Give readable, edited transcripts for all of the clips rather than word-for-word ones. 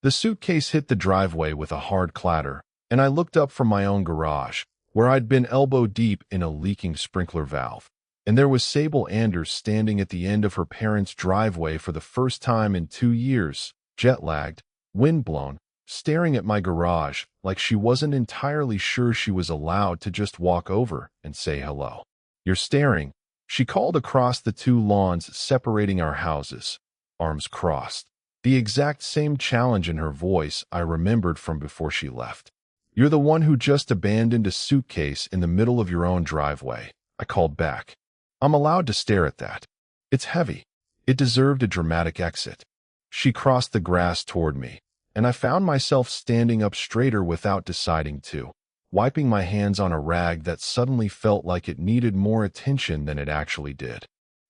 The suitcase hit the driveway with a hard clatter, and I looked up from my own garage, where I'd been elbow-deep in a leaking sprinkler valve. And there was Sable Anders standing at the end of her parents' driveway for the first time in 2 years, jet-lagged, wind-blown, staring at my garage like she wasn't entirely sure she was allowed to just walk over and say hello. "You're staring," she called across the 2 lawns separating our houses, arms crossed. The exact same challenge in her voice I remembered from before she left. "You're the one who just abandoned a suitcase in the middle of your own driveway," I called back. "I'm allowed to stare at that. It's heavy. It deserved a dramatic exit." She crossed the grass toward me, and I found myself standing up straighter without deciding to, wiping my hands on a rag that suddenly felt like it needed more attention than it actually did.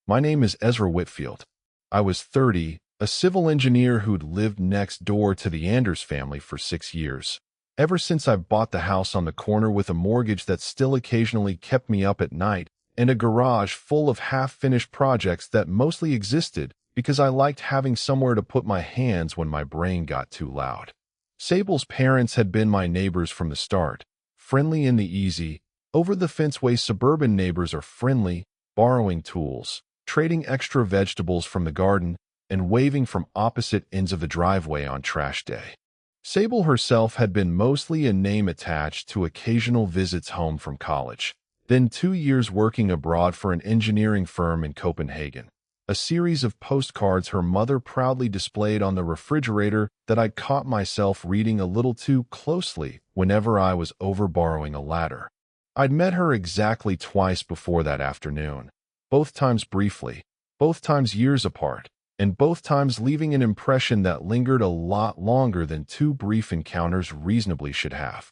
"My name is Ezra Whitfield. I was 30, a civil engineer who'd lived next door to the Anders family for 6 years. Ever since I bought the house on the corner with a mortgage that still occasionally kept me up at night, and a garage full of half-finished projects that mostly existed because I liked having somewhere to put my hands when my brain got too loud. Sable's parents had been my neighbors from the start, friendly in the easy, over-the-fence way suburban neighbors are friendly, borrowing tools, trading extra vegetables from the garden, and waving from opposite ends of the driveway on trash day. Sable herself had been mostly a name attached to occasional visits home from college, then 2 years working abroad for an engineering firm in Copenhagen. A series of postcards her mother proudly displayed on the refrigerator that I'd caught myself reading a little too closely whenever I was over-borrowing a ladder. I'd met her exactly twice before that afternoon, both times briefly, both times years apart, and both times leaving an impression that lingered a lot longer than 2 brief encounters reasonably should have.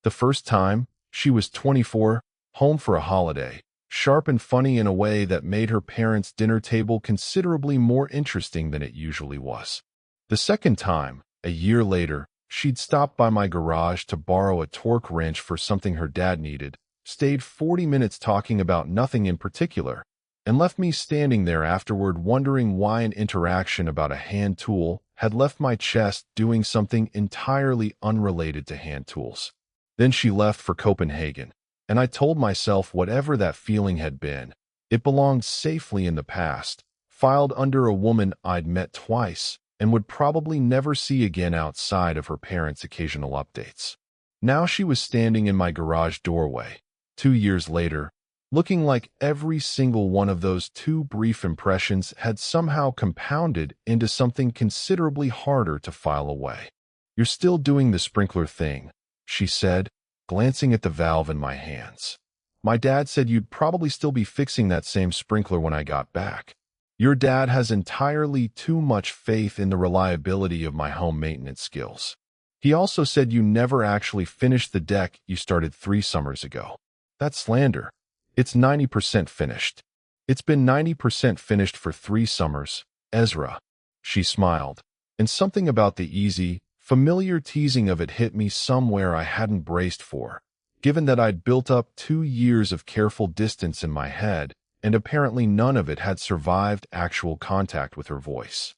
The first time, she was 24, home for a holiday, sharp and funny in a way that made her parents' dinner table considerably more interesting than it usually was. The second time, a year later, she'd stopped by my garage to borrow a torque wrench for something her dad needed, stayed 40 minutes talking about nothing in particular, and left me standing there afterward wondering why an interaction about a hand tool had left my chest doing something entirely unrelated to hand tools. Then she left for Copenhagen, and I told myself whatever that feeling had been, it belonged safely in the past, filed under a woman I'd met twice and would probably never see again outside of her parents' occasional updates. Now she was standing in my garage doorway, 2 years later, looking like every single one of those 2 brief impressions had somehow compounded into something considerably harder to file away. "You're still doing the sprinkler thing," she said, glancing at the valve in my hands. "My dad said you'd probably still be fixing that same sprinkler when I got back. Your dad has entirely too much faith in the reliability of my home maintenance skills. He also said you never actually finished the deck you started 3 summers ago. That's slander. It's 90% finished. It's been 90% finished for 3 summers, Ezra." She smiled, and something about the easy, familiar teasing of it hit me somewhere I hadn't braced for, given that I'd built up 2 years of careful distance in my head, and apparently none of it had survived actual contact with her voice.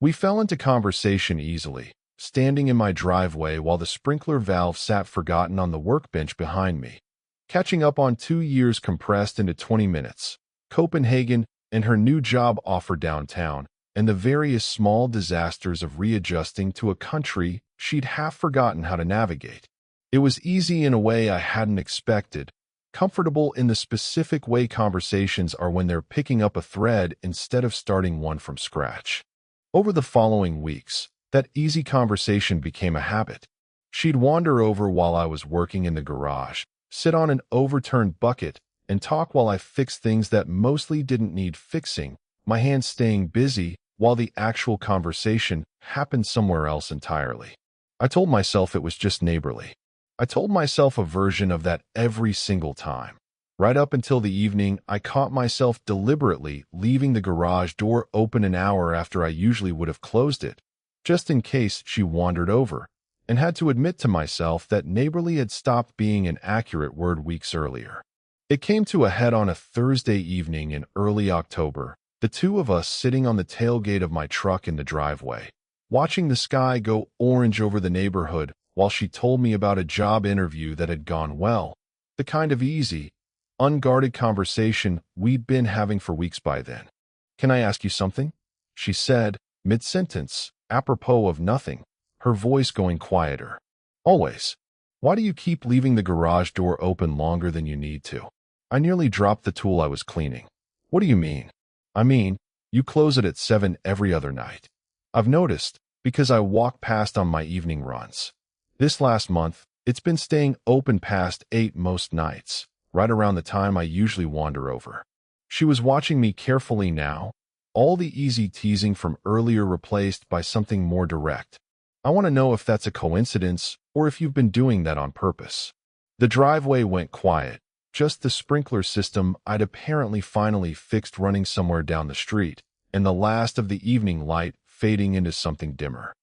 We fell into conversation easily, standing in my driveway while the sprinkler valve sat forgotten on the workbench behind me, catching up on 2 years compressed into 20 minutes, Copenhagen and her new job offer downtown, and the various small disasters of readjusting to a country she'd half forgotten how to navigate. It was easy in a way I hadn't expected, comfortable in the specific way conversations are when they're picking up a thread instead of starting one from scratch. Over the following weeks, that easy conversation became a habit. She'd wander over while I was working in the garage, sit on an overturned bucket, and talk while I fixed things that mostly didn't need fixing, my hands staying busy while the actual conversation happened somewhere else entirely. I told myself it was just neighborly. I told myself a version of that every single time. Right up until the evening, I caught myself deliberately leaving the garage door open an hour after I usually would have closed it, just in case she wandered over, and had to admit to myself that neighborly had stopped being an accurate word weeks earlier. It came to a head on a Thursday evening in early October, the 2 of us sitting on the tailgate of my truck in the driveway, watching the sky go orange over the neighborhood while she told me about a job interview that had gone well. The kind of easy, unguarded conversation we'd been having for weeks by then. "Can I ask you something?" she said, mid-sentence, apropos of nothing, her voice going quieter. "Always. Why do you keep leaving the garage door open longer than you need to?" I nearly dropped the tool I was cleaning. "What do you mean?" "I mean, you close it at 7 every other night. I've noticed, because I walk past on my evening runs. This last month, it's been staying open past 8 most nights, right around the time I usually wander over." She was watching me carefully now, all the easy teasing from earlier replaced by something more direct. "I want to know if that's a coincidence or if you've been doing that on purpose." The driveway went quiet, just the sprinkler system I'd apparently finally fixed running somewhere down the street, and the last of the evening light fading into something dimmer.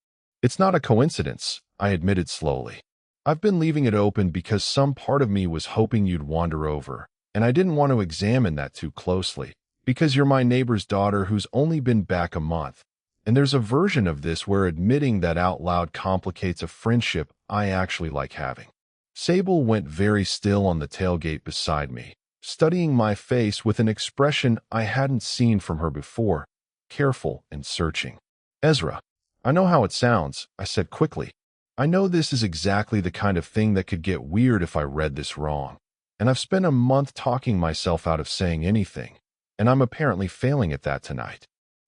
"It's not a coincidence," I admitted slowly. "I've been leaving it open because some part of me was hoping you'd wander over, and I didn't want to examine that too closely, because you're my neighbor's daughter who's only been back a month, and there's a version of this where admitting that out loud complicates a friendship I actually like having." Sable went very still on the tailgate beside me, studying my face with an expression I hadn't seen from her before, careful and searching. "Ezra, I know how it sounds," I said quickly. "I know this is exactly the kind of thing that could get weird if I read this wrong. And I've spent a month talking myself out of saying anything, and I'm apparently failing at that tonight."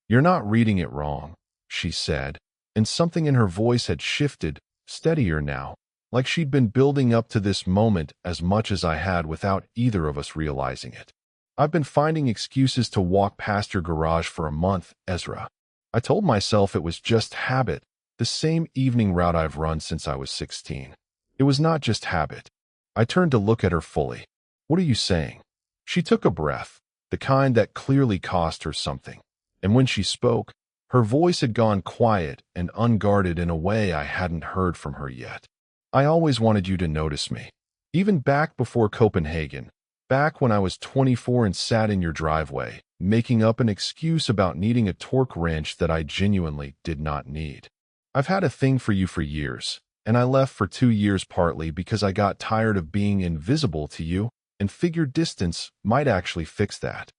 "You're not reading it wrong," she said, and something in her voice had shifted, steadier now, like she'd been building up to this moment as much as I had without either of us realizing it. "I've been finding excuses to walk past your garage for a month, Ezra. I told myself it was just habit, the same evening route I've run since I was 16. It was not just habit." I turned to look at her fully. "What are you saying?" She took a breath, the kind that clearly cost her something, and when she spoke, her voice had gone quiet and unguarded in a way I hadn't heard from her yet. "I always wanted you to notice me. Even back before Copenhagen, back when I was 24 and sat in your driveway, making up an excuse about needing a torque wrench that I genuinely did not need. I've had a thing for you for years, and I left for 2 years partly because I got tired of being invisible to you and figured distance might actually fix that."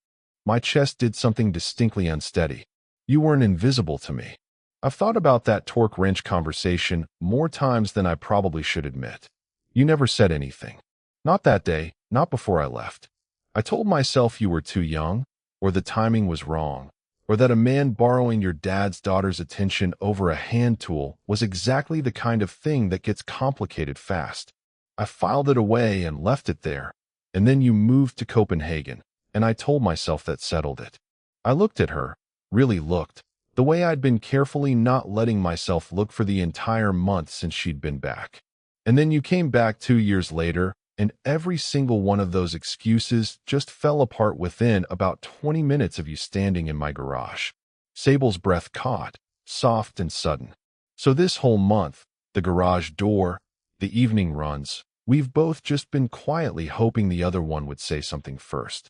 My chest did something distinctly unsteady. "You weren't invisible to me." I've thought about that torque wrench conversation more times than I probably should admit. "You never said anything. Not that day, not before I left. I told myself you were too young, or the timing was wrong, or that a man borrowing your dad's daughter's attention over a hand tool was exactly the kind of thing that gets complicated fast. I filed it away and left it there, and then you moved to Copenhagen, and I told myself that settled it." I looked at her, really looked, the way I'd been carefully not letting myself look for the entire month since she'd been back. "And then you came back 2 years later, and every single one of those excuses just fell apart within about 20 minutes of you standing in my garage." Sable's breath caught, soft and sudden. "So this whole month, the garage door, the evening runs, we've both just been quietly hoping the other one would say something first."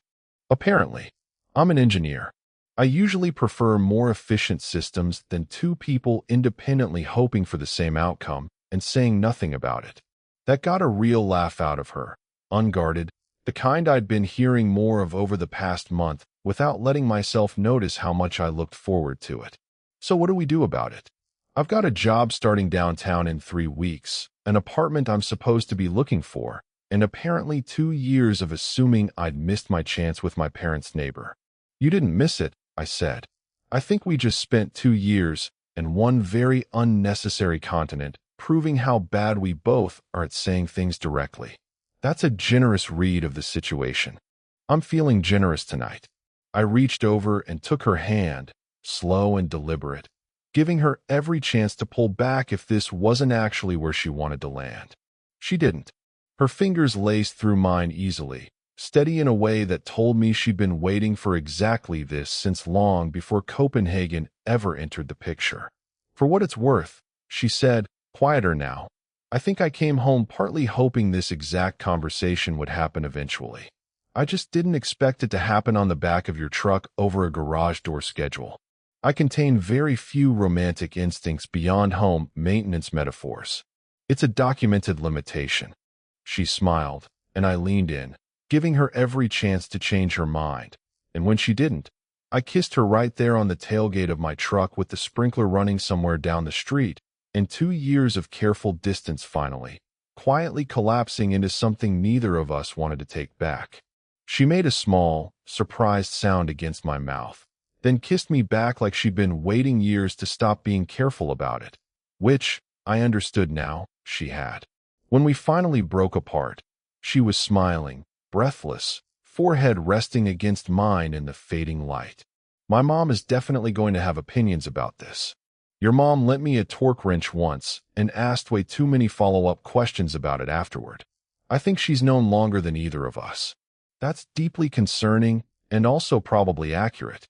"Apparently. I'm an engineer. I usually prefer more efficient systems than two people independently hoping for the same outcome and saying nothing about it." That got a real laugh out of her, unguarded, the kind I'd been hearing more of over the past month without letting myself notice how much I looked forward to it. "So what do we do about it?" "I've got a job starting downtown in 3 weeks, an apartment I'm supposed to be looking for, and apparently 2 years of assuming I'd missed my chance with my parents' neighbor." "You didn't miss it," I said. "I think we just spent 2 years and one very unnecessary continent proving how bad we both are at saying things directly. That's a generous read of the situation." "I'm feeling generous tonight." I reached over and took her hand, slow and deliberate, giving her every chance to pull back if this wasn't actually where she wanted to land. She didn't. Her fingers laced through mine easily, steady in a way that told me she'd been waiting for exactly this since long before Copenhagen ever entered the picture. "For what it's worth," she said, quieter now, "I think I came home partly hoping this exact conversation would happen eventually. I just didn't expect it to happen on the back of your truck over a garage door schedule." I contain very few romantic instincts beyond home maintenance metaphors. It's a documented limitation. She smiled, and I leaned in, giving her every chance to change her mind. And when she didn't, I kissed her right there on the tailgate of my truck with the sprinkler running somewhere down the street, and 2 years of careful distance finally, quietly collapsing into something neither of us wanted to take back. She made a small, surprised sound against my mouth, then kissed me back like she'd been waiting years to stop being careful about it, which, I understood now, she had. When we finally broke apart, she was smiling, breathless, forehead resting against mine in the fading light. My mom is definitely going to have opinions about this. Your mom lent me a torque wrench once and asked way too many follow-up questions about it afterward. I think she's known longer than either of us. That's deeply concerning and also probably accurate.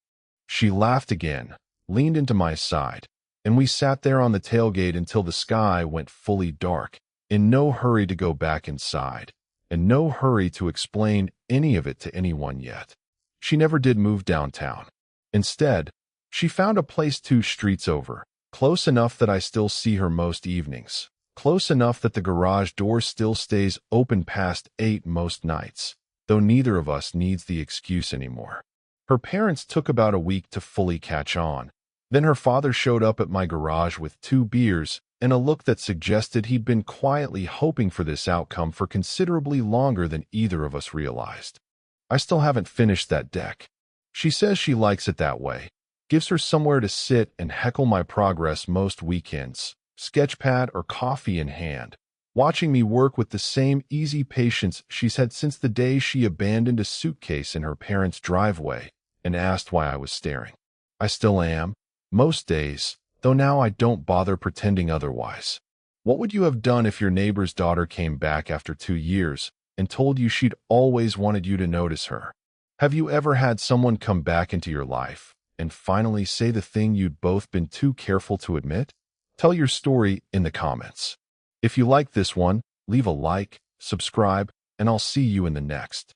She laughed again, leaned into my side, and we sat there on the tailgate until the sky went fully dark, in no hurry to go back inside, and no hurry to explain any of it to anyone yet. She never did move downtown. Instead, she found a place 2 streets over, close enough that I still see her most evenings, close enough that the garage door still stays open past 8 most nights, though neither of us needs the excuse anymore. Her parents took about a week to fully catch on. Then her father showed up at my garage with 2 beers and a look that suggested he'd been quietly hoping for this outcome for considerably longer than either of us realized. I still haven't finished that deck. She says she likes it that way, gives her somewhere to sit and heckle my progress most weekends, sketchpad or coffee in hand, watching me work with the same easy patience she's had since the day she abandoned a suitcase in her parents' driveway and asked why I was staring. I still am, most days, though now I don't bother pretending otherwise. What would you have done if your neighbor's daughter came back after 2 years and told you she'd always wanted you to notice her? Have you ever had someone come back into your life and finally say the thing you'd both been too careful to admit? Tell your story in the comments. If you like this one, leave a like, subscribe, and I'll see you in the next.